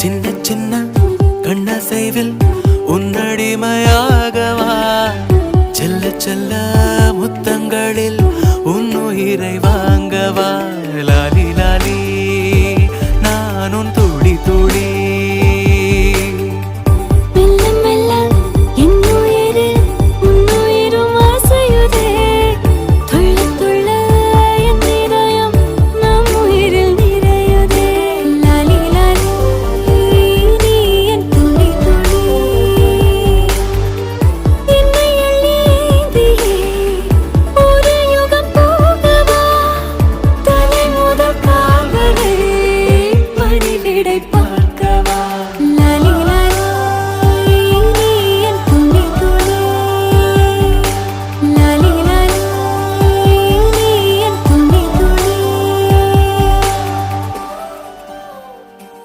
சின்ன சின்ன கண்ணசைவில் உன்னடிமையாகவா செல்ல செல்ல முத்தங்களில் உன்னுயிரை வாங்கவா லாலி லாலி நானும் துளி துளி விடைப்பா